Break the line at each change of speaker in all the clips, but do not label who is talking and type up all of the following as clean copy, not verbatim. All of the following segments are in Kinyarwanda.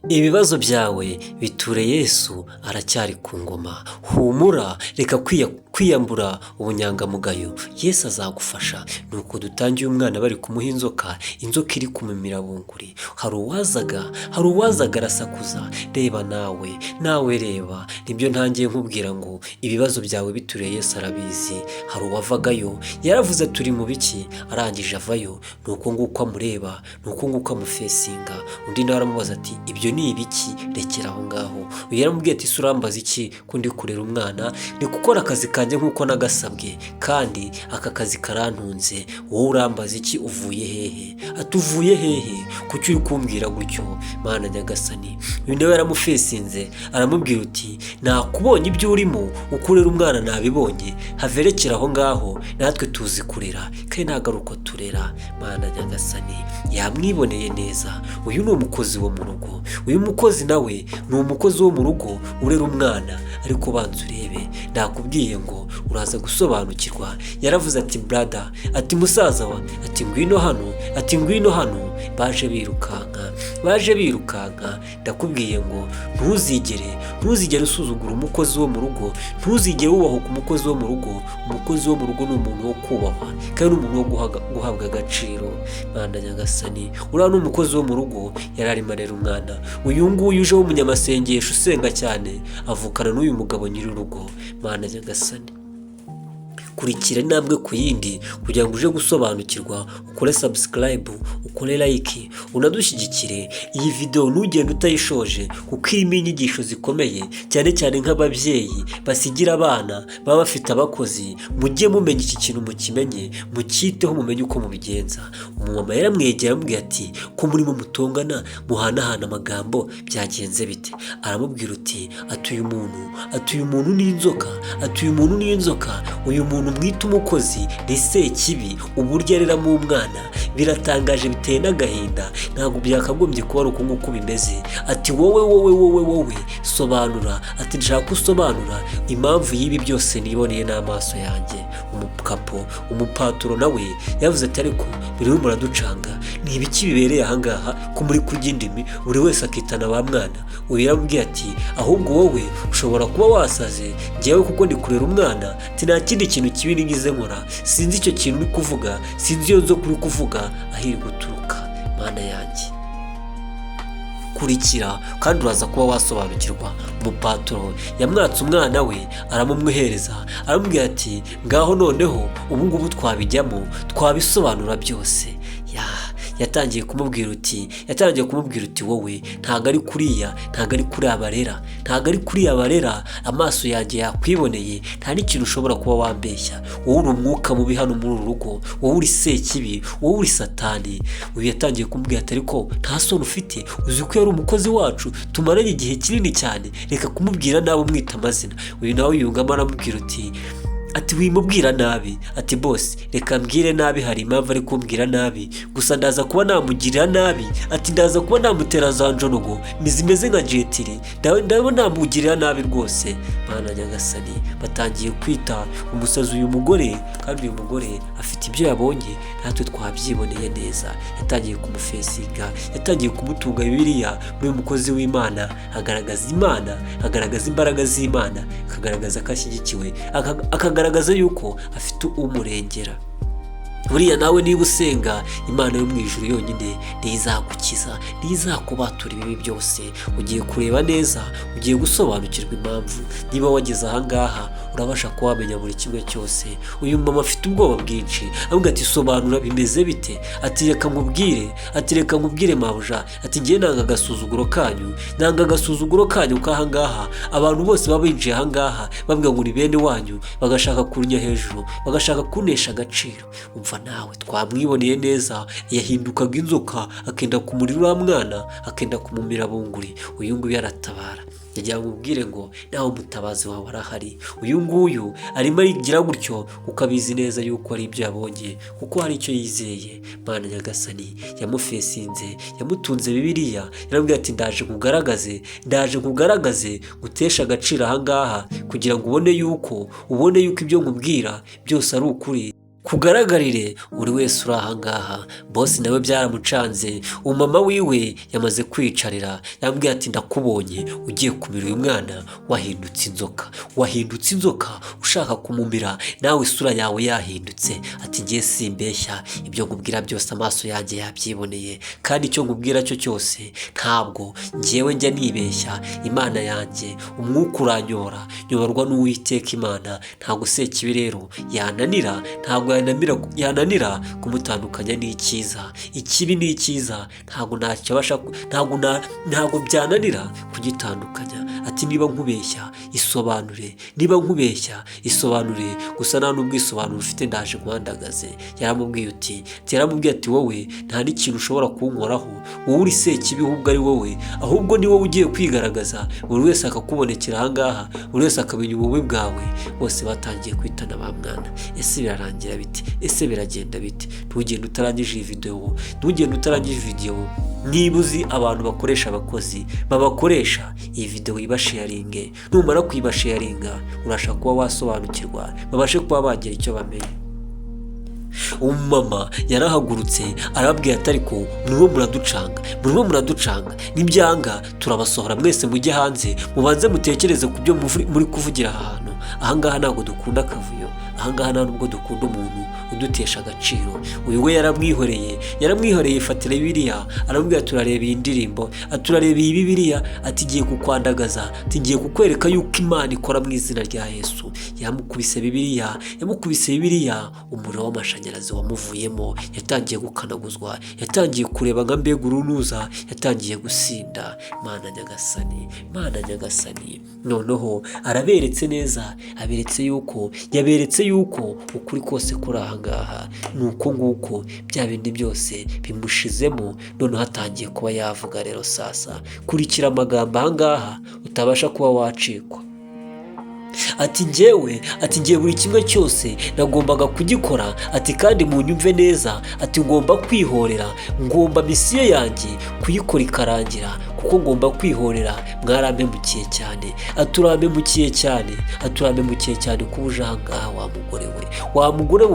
Ibibazo byawe biture Yesu aracyari ku ngoma. Humura, reka kwiyambura ubunyangamugayo, Yesu azagufasha. Nuko dutangiye umwana bari kumuha inzoka iri kumumira bunguri. Hari uwazaga arasakuza, reba nawe reba. Nibyo ntangiye nkubwira ngo ibibazo byawe biture Yesu arabizi. Hari uwavagayo yaravuze turi mu biki, arangije avayo, nuko nguko amureba, nuko nguko amufesinga. Undi nawe aramubaza ati ibyo ni ibiki, rekera aho ngaho. Uyu yaramubwiye ati urambaza iki ko ndi kurera umwana, ni gukora akazi kanjye nk'uko nagasabwe, kandi aka kazi karantunze. Wowe urambaza iki, uvuye hehe? Ati uvuye hehe, kuki uri kumbwira gutyo Mana nyagasani? Uyu nawe yaramufesinze, aramubwira uti nakubonye ibyo urimo ukurera umwana, nabibonye, haverekera aho ngaho, natwe tuzi kurera kandi ntabwo ari uko turera. Mana nyagasani yamwiboneye neza. Uyu ni umukozi wo mu rugo, uyu mukozi nawe ni umukozi wo mu rugo urera umwana. Ariko banza urebe, nakubwiye ngo uraza gusobanukirwa. Yaravuze ati brother, ati musaza wa, ati ngwino hano. Baje birukanka. Ndakubwiye ngo ntuzigere usuzugura umukozi wo mu rugo, ntuzigere wubahuka umukozi wo mu rugo. Umukozi wo mu rugo ni umuntu wo kubahwa kandi ni umuntu wo guhabwa agaciro. Mana nyagasani, uriya ni umukozi wo mu rugo, yari arimo arera umwana. Uyu nguyu uje w'umunyamasengesho usenga cyane, avukana n'uyu mugabo nyir'urugo. Mana nyagasani, kurikira intambwe ku yindi kugira ngo uje gusobanukirwa. Ukore subscribe, ukore like, unadushyigikire. Iyi video ntugende utayishoje kuko irimo inyigisho zikomeye, cyane cyane nk'ababyeyi basigira abana baba bafite abakozi. Mujye mumenya iki kintu, mukimenye, mucyiteho, mumenye uko mubigenza. Umumama yaramwegera aramubwira ati ko murimo mutongana muhanahana amagambo, byagenze bite? Aramubwira uti uyu muntu ni inzoka, uyu muntu mwita umukozi ni sekibi, uburyo areramo umwana biratangaje, biteye n'agahinda. Ntabwo byakagombye kuba ari uko nguko bimeze. Ati wowe sobanura. Ati nshaka usobanura impamvu y'ibi byose niboneye n'amaso yanjye. Umupaturo nawe yavuze ati ariko birimo muraducanga, ni ibiki bibereye ahangaha ko muri kurya indimi, buri wese akitana ba mwana? Uyu yaramubwiye ati ahubwo wowe ushobora kuba wasaze, njyewe kuko ndi kurera umwana, ati nta kindi kintu kibi nigize nkora, sinzi icyo kintu uri kuvuga, sinzi iyo nzoka uri kuvuga aho iri guturuka. Mana yanjye, kurikira kandi uraza kuba wasobanukirwa. Umupaturo yamwatse umwana we, aramumuhereza, aramubwira ati ngaho noneho ubungubu twabijyamo, twabisobanura byose. Yatangiye kumubwira uti wowe ntago ari kuriya barera, amaso yanjye yakwiboneye, nta n'ikintu ushobora kuba wambeshya. Wowe uri umwuka mubi hano muri uru rugo, wowe uri sekibi, wowe uri satani. Uyu yatangiye kumubwira ati ariko nta soni ufite, uzi ko yari umukozi wacu, tumaranye igihe kinini cyane, reka kumubwira nabi umwita amazina. Uyu nawe yungamo aramubwira ati wimubwira nabi. Ati boss, reka mbwire nabi, hari impamvu ari kumbwira nabi, gusa ndaza kuba namugirira nabi. Ati ndaza kuba namutera za njonogo zimeze nka jetiri, ndaba namugirira nabi rwose. Mana nyagasani, batangiye kwita umusazi uyu mugore, kandi uyu mugore afite ibyo yabonye, natwe twabyiboneye neza. Yatangiye kumufesinga, yatangiye kumutunga Bibiliya. Uyu mukozi w'Imana agaragaza imbaraga z'Imana, akagaragaza ko ashyigikiwe, akagaragaza yuko afite umurengera. Buriya nawe niba usenga, Imana yo mu ijuru yonyine niyo izagukiza, niyo izakubatura ibibi byose. Ugiye kureba neza, ugiye gusobanukirwa impamvu. Niba wageze ahangaha, urabasha kuba wamenya buri kimwe cyose. Uyu mama afite ubwoba bwinshi, avuga ati sobanura bimeze bite? Ati reka nkubwire mabuja, ati ngiye nanga agasuzuguro kanyu k'ahangaha. Abantu bose baba binjiye ahangaha bavuga ngo ni bene wanyu, bagashaka kurunya hejuru, bagashaka kunesha agaciro. Umva nawe, twamwiboneye neza, yahindukaga inzoka, akenda kumurira uriya mwana, akenda kumumira bunguri. Uyu nguyu aratabara, yagira ngo umubwire ngo nawe umutabazi wawe arahari. Uyu nguyu arimo arigira gutyo kuko abizi neza yuko ari ibyo yabonye, kuko hari icyo yizeye. Mana nyagasani yamufesinze, yamutunze Bibiliya, yaramubwiye ati ndaje nkugaragaze, gutesha agaciro ahangaha, kugira ngo ubone yuko ibyo nkubwira byose ari ukuri. kugaragarire buri wese uri ahangaha. Bosi nawe byaramucanze, umama wiwe yamaze kwicarira, yambwiye ati ndakubonye ugiye kumira uyu mwana wahindutse inzoka, wahindutse inzoka ushaka kumumira, nawe isura yawe yahindutse. Ati ngiye simbeshya, ibyo nkubwira byose amaso yanjye yabyiboneye, kandi icyo nkubwira cyo cyose ntabwo ngewe njya nibeshya. Imana yanjye umwuka uranyobora, nyoborwa n'Uwiteka Imana. Ntabwo Sekibi rero yananira, ntabwo yananira kumutandukanya n'icyiza. Ikibi n'icyiza ntabwo byananira kugitandukanya. Ati niba nkubeshya isobanure, niba nkubeshya isobanure, gusa nta n'ubwisobanuro ufite ndaje nkwandagaze. Yaramubwiye ati wowe nta n'ikintu ushobora kunkoraho, wowe uri Sekibi ahubwo ari wowe, ahubwo ni wowe ugiye kwigaragaza, buri wese akakubonekera ahangaha, buri wese akamenya ububi bwawe. Bose batangiye kwitana ba mwana. Ese birarangira bite? Ese biragenda bite? Ntugende utarangije iyi video, ntugende utarangije video. Niba uzi abantu bakoresha abakozi babakoresha, iyi video ibasharinge. Numara kuyibasharinga urashaka kuba wasobanukirwa, babashe kuba bagira icyo bamenya. Umumama yarahagurutse arababwira ati ariko murimo muraducanga, nibyanga turabasohora mwese mujye hanze, mubanze mutekereze ku byo muri kuvugira ahantu. Ahangaha ntabwo dukunda akavuyo, ahangaha nta nubwo dukunda umuntu udutesha agaciro. Uyu we yaramwihoreye ifatira Bibiliya, aramubwira turareba iyi ndirimbo, turareba iyi Bibiliya, ati giye kukwandagaza, ati ngiye kukwereka yuko Imana ikora mu izina rya Yesu. Yamukubise Bibiliya, umuriro w'amashanyarazi wamuvuyemo, yatangiye gukanaguzwa, yatangiye kureba nka mbega urunuza, yatangiye gusinda. Mana nyagasani, noneho araberetse neza, yaberetse yuko ukuri kose kuri ahangaha nuko nguko, bya bindi byose bimushizemo. Noneho hatangiye kuba yavuga rero sasa, kurikira amagambo ahangaha utabasha kuba wacikwa. Ati ngewe buri kimwe cyose nagombaga kugikora, ati kandi munyumve neza, ati ngomba kwihorera, ngomba misiyo yanjye kuyikora ikarangira, kuko ngomba kwihorera. Mwarampemukiye cyane kuba uje ahangaha. Wa mugore we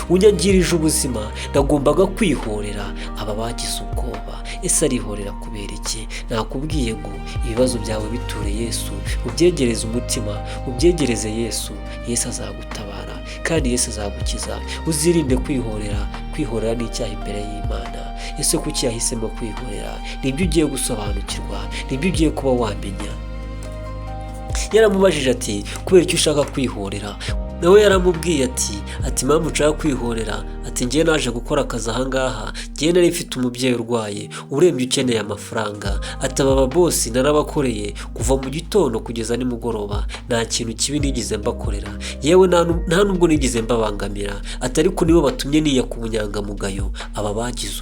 unyangirije ubuzima, nagombaga kwihorera. Aba bagize ubwoba. Ese arihorera kubera iki? Nakubwiye ngo ibibazo byawe biture Yesu, ubyegereze umutima, ubyegereze Yesu. Yesu azagutabara kandi Yesu azagukiza. Uzirinde kwihorera ni icyaha imbere y'Imana. Ese kuki yahisemo kwihorera? Nibyo ugiye gusobanukirwa, nibyo ugiye kuba wamenya. Yaramubajije ati kubera icyo ushaka kwihorera? Nawe yaramubwiye ati mpamvu nshaka kwihorera, ati ngiye naje gukora akazi ahangaha, ngiye nari mfite umubyeyi urwaye urembye ukeneye amafaranga, aba bosi narabakoreye kuva mu gitondo kugeza nimugoroba, nta kintu kibi nigeze mbakorera, yewe nta nubwo nigeze mbabangamira, ariko nibo batumye niya ku bunyangamugayo. Aba bagize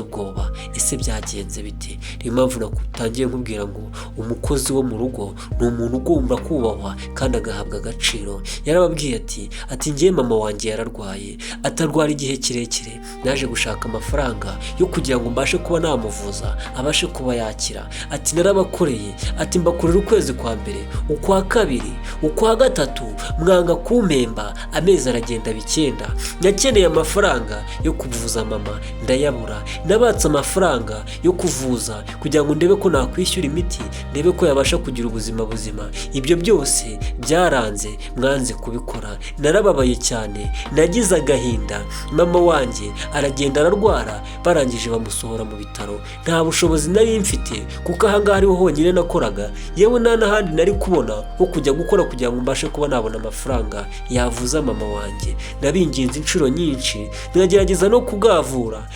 ubwoba. Ese byagenze bite? Niyo mpamvu nakutangiye nkubwira ngo umukozi wo mu rugo ni umuntu ugomba kubahwa kandi agahabwa agaciro. Yarababwiye ati ngiye mama wanjye yararwaye, atarwara igihe kirekire, naje gushaka amafaranga yo kugira ngo mbashe kuba namuvuza, abashe kuba yakira. Ati narabakoreye, ati mbakorera ukwezi kwa mbere, ukwa kabiri, ukwa gatatu, mwanga kumpemba. Amezi aragenda bikenda, nyakeneye amafaranga yo kuvuza mama ndayabura, nabatse amafaranga yo kuvuza kugira ngo ndebe ko nakwishyura imiti, ndebe ko yabasha kugira ubuzima buzima. Ibyo byose byaranze, mwanze kubikora. Narababaye cyane, nagize agahinda. Mama wanjye aragenda ararwara, barangije bamusohora mu bitaro. Nta bushobozi nari mfite kuko ahangaha ariho honyine nakoraga, yewe nta n'ahandi nari kubona ho kujya gukora kugira ngo mbashe kuba nabona amafaranga yavuza mama wanjye. Nabinginze inshuro nyinshi, nkagerageza no kugavura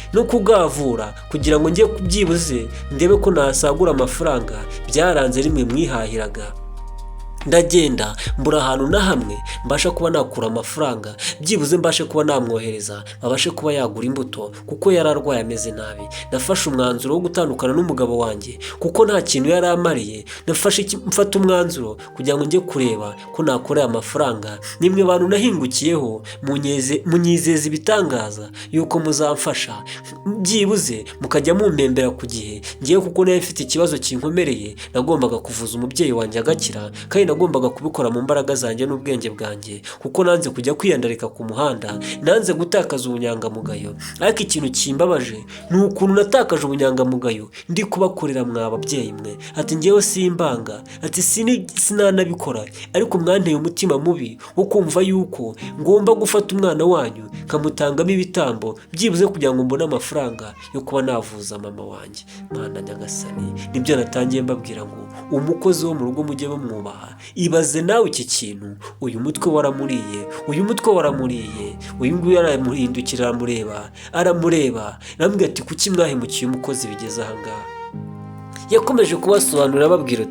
kugira ngo njye kubyibuze ndebe ko nasagura amafaranga. Byaranze, rimwe mwihahiraga. Ndagenda mbura ahantu na hamwe mbasha kuba nakura amafaranga, byibuze mbashe kuba namwohereza babashe kuba yagura imbuto, kuko yararwaye ameze nabi. Nafashe umwanzuro wo gutandukana n'umugabo wanjye kuko nta kintu yari amariye. Mfata umwanzuro kugira ngo njye kureba ko nakorera amafaranga. Nimwe bantu nahingukiyeho, munyizeza ibitangaza yuko muzamfasha, byibuze mukajya mumpembera ku gihe. Ngiye kuko nari mfite ikibazo kinkomereye, nagombaga kuvuza umubyeyi wanjye agakira, kandi nagombaga kubikora mu mbaraga zanjye n'ubwenge bwanjye, kuko nanze kujya kwiyandarika ku muhanda, nanze gutakaza ubunyangamugayo. Ariko ikintu kimbabaje ni ukuntu natakaje ubunyangamugayo ndi kubakorera mwa babyeyi mwe. Ati njyewe simbanga, ati sinanabikora, ariko mwanteye umutima mubi wo kumva yuko ngomba gufata umwana wanyu nkamutangamo ibitambo byibuze kugira ngo mbone amafaranga yo kuba navuza mama wanjye. Mana Nyagasani, nibyo natangiye mbabwira ngo umukozi wo mu rugo mujye bamwubaha. Ibaze nawe iki kintu, uyu mutwe waramuriye, uyu nguyu aramuhindukira aramureba, namubwira ati kuki mwahemukiye umukozi bigeze aha ngaha? Yakomeje kubasobanurira ababwira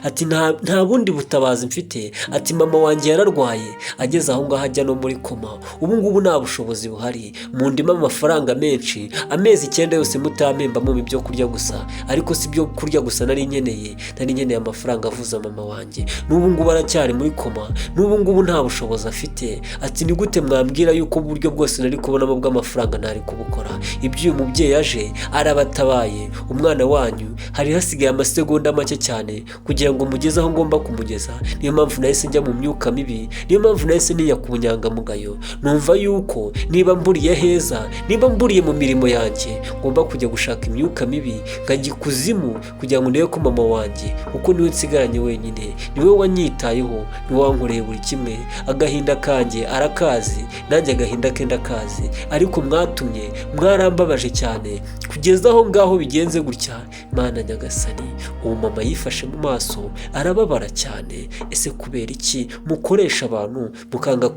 ati nta bundi butabazi mfite, ati mama wanjye yararwaye ageze aho ngaho ajya no muri koma, ubu ngubu nta bushobozi buhari, mundimo amafaranga menshi, amezi 9 yose mutampembamo ibyo kurya gusa, ariko si byo kurya gusa nari nkeneye amafaranga avuza mama wanjye, n'ubu ngubu aracyari muri koma, n'ubu ngubu nta bushobozi afite. Ati ni gute mwambwira yuko uburyo bwose nari kubonamo bw'amafaranga ntari kubukora? Ibyo uyu mubyeyi aje arabatabaye, umwana wanyu hari hasigaye amasegonda make cyane kugira ngo mugeze aho ngomba kumugeza. Niyo mpamvu nahise njya mu myuka mibi, niyo mpamvu nahise niya ku bunyangamugayo. Numva yuko niba mburiye heza, niba mburiye mu mirimo yanjye, ngomba kujya gushaka imyuka mibi nkajya ikuzimu kugira ngo ndebe ko mama wanjye, kuko niwe nsigaranye wenyine, niwe wanyitayeho, niwe wankoreye buri kimwe. Agahinda kanjye arakazi, nanjye agahinda ke ndakazi, ariko mwarambabaje cyane kugeza aho ngaho bigenze gutya. Mana Nyagasani, uwo mama yifashe mu maso arababara cyane. Ese kubera iki mukoresha abantu mukanga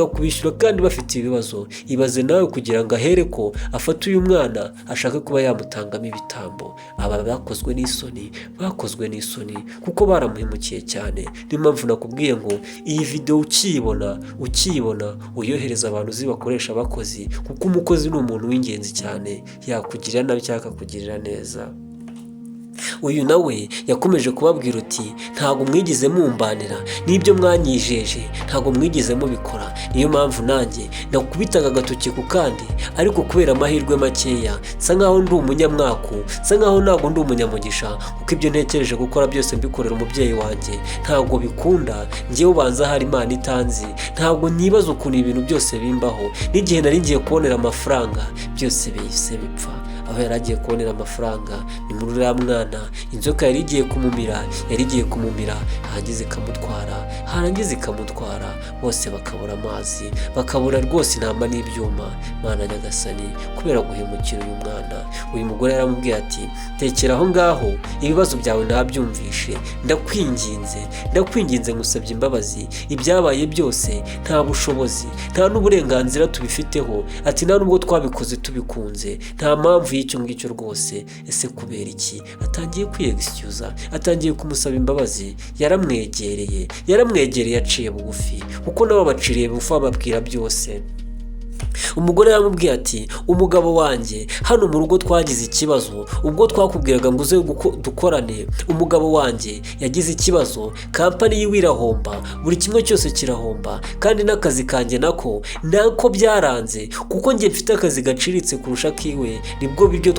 kubishyura kandi bafite ibibazo? Ibaze nawe kugira ngo ahere ko afate uyu mwana ashaka kuba yamutangamo ibitambo. Aba bakozwe n'isoni kuko baramuhemukiye cyane. Niyo mpamvu nakubwiye ngo iyi video ukiyibona uyohereza abantu zibakoresha abakozi, kuko umukozi ni umuntu w'ingenzi cyane, yakugirira nabi cyangwa akakugirira neza. Uyu nawe yakomeje kubabwira uti ntago mwigize mumbanira, n'ibyo mwanyijeje ntago mwigize mubikora. Niyo mpamvu nanjye nakubitaga agatoki ku kandi, ariko kubera amahirwe makeya nsa nkaho ndi umunyamwaku, nsa nkaho ntago ndi umunyamugisha, kuko ibyo ntekereje gukora byose mbikorera umubyeyi wanjye ntago bikunda. Njyewe ubanza hari Imana itanzi, ntago nibaza ukuntu ibintu byose bimbaho. N'igihe nari ngiye kubonera amafaranga byose bihise bipfa. Aho yari agiye kubonera amafaranga ni muri uriya mwana, inzoka yari igiye kumumira, harangiza ikamutwara, bose bakabura amazi, bakabura rwose intama n'ibyuma. Mana Nyagasani, kubera guhemukira uyu mwana, uyu mugore yaramubwiye ati tekera aho ngaho, ibibazo byawe ndabyumvishe, ndakwinginze ngusabye imbabazi, ibyabaye byose nta bushobozi, nta n'uburenganzira tubifiteho. Ati nta nubwo twabikoze tubikunze, nta mpamvu y'icyo ngicyo rwose. Ese kubera iki? Atangiye kwiyegisicyuza, atangiye kumusaba imbabazi. Yaramwegereye aciye bugufi, kuko nabo baciriye bugufi bababwira byose. Umugore yaramubwiye ati umugabo wanjye, hano mu rugo twagize ikibazo, ubwo twakubwiraga ngo uze dukorane, umugabo wanjye yagize ikibazo, kampani yiwe irahomba, buri kimwe cyose kirahomba, kandi n'akazi kanjye nako byaranze, kuko njye mfite akazi gaciritse kurusha kiwe. Nibwo biryo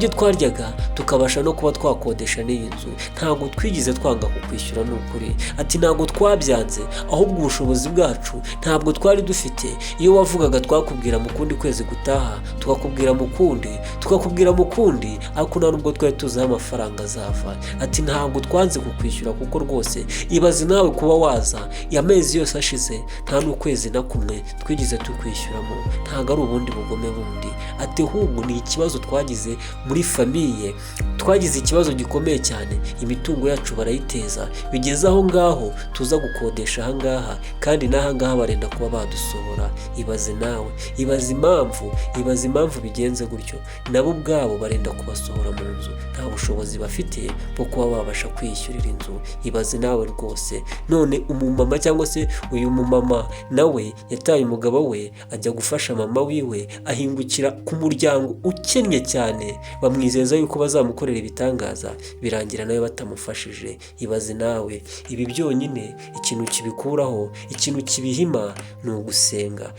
twaryaga tukabasha no kuba twakodesha n'iyi nzu. Ntabwo twigize twanga kukwishyura, n'ukuri. Ati ntabwo twabyanze, ahubwo ubushobozi bwacu ntabwo twari dufite. Iyo wavugaga twakubwira mu kundi kwezi gutaha, tukakubwira mu kundi, ariko nta nubwo twari tuzi aho amafaranga azava. Ati ntabwo twanze kukwishyura, kuko rwose ibaze nawe kuba waza amezi yose ashize nta n'ukwezi na kumwe twigize tukwishyuramo. Ntabwo ari ubundi bugome bundi. Ati ahubwo ni ikibazo twagize muri famiye, twagize ikibazo gikomeye cyane, imitungo yacu barayiteza, bigeze aho ngaho tuza gukodesha aha ngaha, kandi n'aha ngaha barenda kuba badusohora. Ibaze nawe, ibaze impamvu bigenze gutyo. Nabo ubwabo barenda kubasohora mu nzu, nta bushobozi bafite bwo kuba babasha kwiyishyurira inzu. Ibaze nawe rwose. None umumama cyangwa se uyu mumama nawe yataye umugabo we ajya gufasha mama wiwe, ahingukira ku muryango ukennye cyane, bamwizeza yuko bazamukorera ibitangaza, birangira nawe batamufashije. Ibaze nawe. Ibi byonyine ikintu kibikuraho, ikintu kibihima ni ugusenga.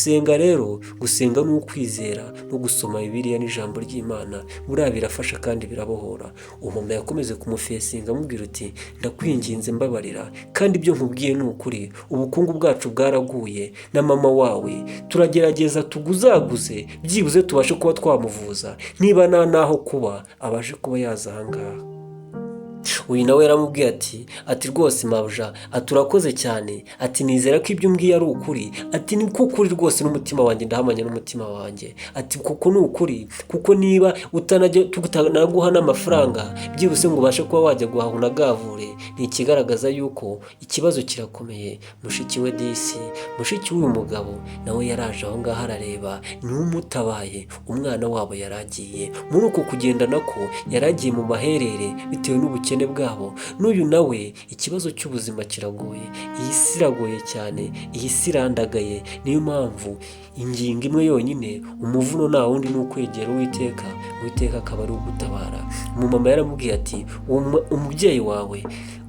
gusenga rero, gusenga ni ukwizera no gusoma Bibiliya n'ijambo ry'Imana, buriya birafasha kandi birabohora. Umumama yakomeze kumufesinga amubwira uti ndakwinginze mbabarira, kandi ibyo nkubwiye ni ukuri, ubukungu bwacu bwaraguye na mama wawe turagerageza tuguzaguze byibuze tubashe kuba twamuvuza, niba nta naho kuba abashe kuba yaza ahangaha. Uyu nawe yaramubwiye ati rwose mabuja, ati urakoze cyane, ati nizera ko ibyo umbwiye ari ukuri, ati ni ukuri rwose n'umutima wanjye ndahamanya n'umutima wanjye, ati kuko ni ukuri, kuko niba tutanaguha n'amafaranga byibuse ngo ubashe kuba wajya guhaha unagavure, ni ikigaragaza yuko ikibazo kirakomeye. Mushiki we disi, mushiki w'uyu mugabo nawe yaraje aho ngaho arareba, niwe umutabaye, umwana wabo yaragiye muri uko kugenda nako yaragiye mu maherere bitewe n'ubukene bwabo. N'uyu nawe ikibazo cy'ubuzima kiragoye, iyi si iragoye cyane, iyi si irandagaye. Niyo mpamvu ingingo imwe yonyine, umuvuno nta wundi ni ukwegera Uwiteka, Uwiteka akaba ari ugutabara. Umumama yaramubwiye ati umubyeyi wawe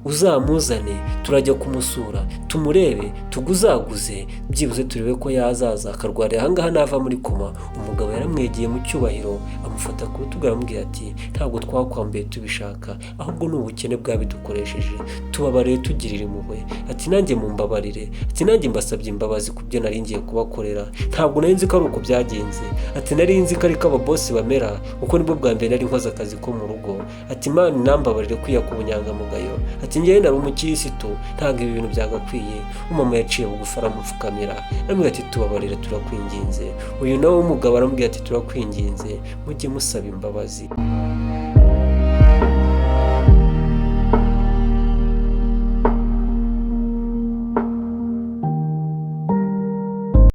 uzamuzane turajya kumusura, tumurebe, tuguzaguze byibuze turebe ko yazaza akarwarira ahangaha nava muri koma. Umugabo yaramwegeye mu cyubahiro amufata ku rutugu aramubwira ati ntabwo twakwambuye tubishaka, ahubwo ni ubukene bwabidukoresheje, tubabarire tugirire impuhwe. Ati nanjye mumbabarire, ati nanjye mbasabye imbabazi ku byo nari ngiye kubakorera, ntabwo nari nzi ko ari uko byagenze. Ati nari nzi ko ariko ababosi bamera, kuko nibwo bwa mbere nari nkoze akazi ko mu rugo. Ati Imana inambabarire kwiya ku bunyangamugayo, ati njyewe nari umukirisitu, ntabwo ibi bintu byagakwiye. Umama yaciye bugufi aramupfukamira aramubwira ati tubabarire turakwinginze. Uyu nawe w'umugabo aramubwira ati turakwinginze mujye musaba imbabazi.